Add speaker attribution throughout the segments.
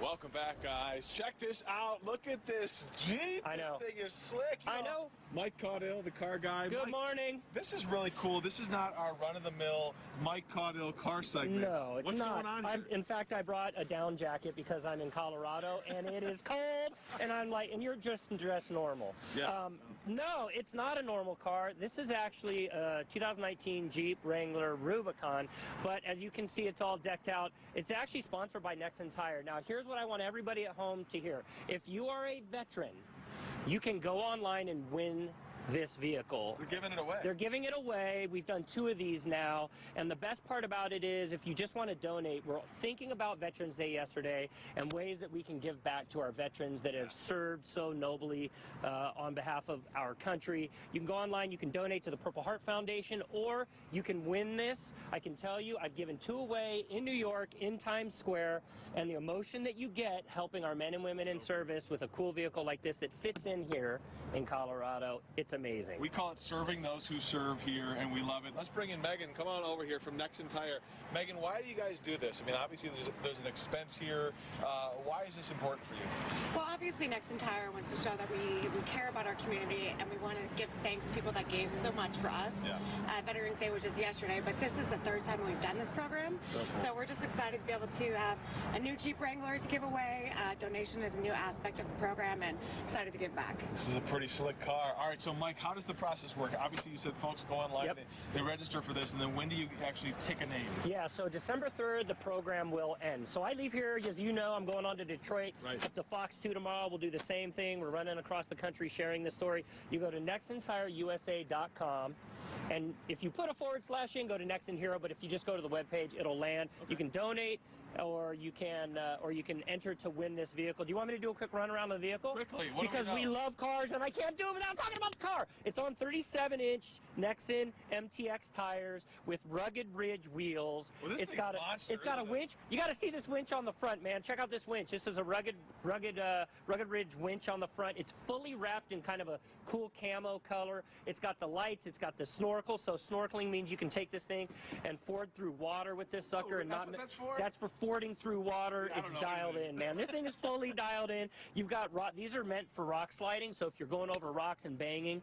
Speaker 1: Welcome back, guys. Check this out. Look at this Jeep.
Speaker 2: I know.
Speaker 1: This thing is slick.
Speaker 2: I know.
Speaker 1: Mike Caudill, the car guy.
Speaker 2: Good
Speaker 1: Mike,
Speaker 2: morning.
Speaker 1: This is really cool. This is not our run-of-the-mill Mike Caudill car segment.
Speaker 2: No, it's
Speaker 1: What's
Speaker 2: not.
Speaker 1: going on here?
Speaker 2: In fact, I brought a down jacket because I'm in Colorado and it is cold. And I'm like, and you're just dressed normal.
Speaker 1: Yeah.
Speaker 2: No, it's not a normal car. This is actually a 2019 Jeep Wrangler Rubicon. But as you can see, it's all decked out. It's actually sponsored by Nexen Tire. Now, here's what I want everybody at home to hear. If you are a veteran, you can go online and win this vehicle.
Speaker 1: They're giving it away.
Speaker 2: They're giving it away. We've done 2 of these now. And the best part about it is if you just want to donate, we're thinking about Veterans Day yesterday and ways that we can give back to our veterans that have served so nobly on behalf of our country. You can go online, you can donate to the Purple Heart Foundation, or you can win this. I can tell you, I've given 2 away in New York, in Times Square, and the emotion that you get helping our men and women in service with a cool vehicle like this that fits in here in Colorado, it's amazing.
Speaker 1: We call it serving those who serve here, and we love it. Let's bring in Megan. Come on over here from Nexen Tire. Megan, why do you guys do this? I mean, obviously there's an expense here. Why is this important for you?
Speaker 3: Well, obviously Nexen Tire wants to show that we care about our community, and we want to give thanks to people that gave so much for us.
Speaker 1: Yeah.
Speaker 3: Veterans Day was just yesterday, but this is the 3rd time we've done this program. So we're just excited to be able to have a new Jeep Wrangler to give away. Donation is a new aspect of the program, and excited to give back.
Speaker 1: This is a pretty slick car. All right, so Mike, how does the process work? Obviously, you said folks go online,
Speaker 2: Yep.
Speaker 1: they register for this, and then when do you actually pick a name?
Speaker 2: Yeah, so December 3rd, the program will end. So I leave here, as you know, I'm going on to Detroit, up to Fox 2 tomorrow. We'll do the same thing. We're running across the country sharing this story. You go to nexentireusa.com, and if you put a / in, go to Nexen Hero, but if you just go to the webpage, it'll land. Okay. You can donate, or you can enter to win this vehicle. Do you want me to do a quick run around the vehicle?
Speaker 1: Quickly. What
Speaker 2: because
Speaker 1: do we
Speaker 2: we love cars, and I can't do it without talking about the car. It's on 37-inch Nexen MTX tires with rugged ridge wheels.
Speaker 1: Well, this
Speaker 2: it's got a winch. You got to see this winch on the front, man. Check out this winch. This is a rugged ridge winch on the front. It's fully wrapped in kind of a cool camo color. It's got the lights. It's got the snorkel. So snorkeling means you can take this thing and ford through water with this sucker.
Speaker 1: That's what that's for?
Speaker 2: That's for fording through water.
Speaker 1: See,
Speaker 2: it's dialed in, man. This thing is fully dialed in. You've got these are meant for rock sliding. So if you're going over rocks and banging,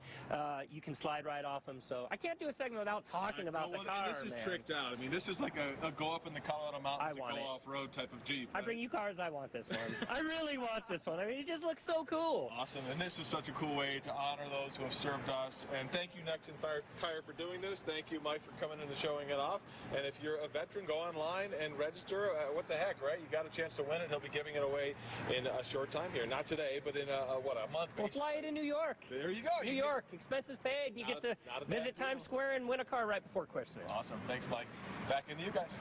Speaker 2: you can slide right off them. So I can't do a segment without talking about the car.
Speaker 1: This is tricked out. I mean, this is like a go up in the Colorado mountains and go off-road type of Jeep.
Speaker 2: I bring you cars. I want this one. I really want this one. I mean, it just looks so cool.
Speaker 1: Awesome. And this is such a cool way to honor those who have served us. And thank you, Nexen Tire, for doing this. Thank you, Mike, for coming in and showing it off. And if you're a veteran, go online and register. What the heck, right? You got a chance to win it. He'll be giving it away in a short time here. Not today, but in a month.
Speaker 2: We'll fly you to New York.
Speaker 1: There you go.
Speaker 2: New York, expenses paid. You get to visit Times Square and win a car right before Christmas.
Speaker 1: Awesome. Thanks, Mike. Back into you guys.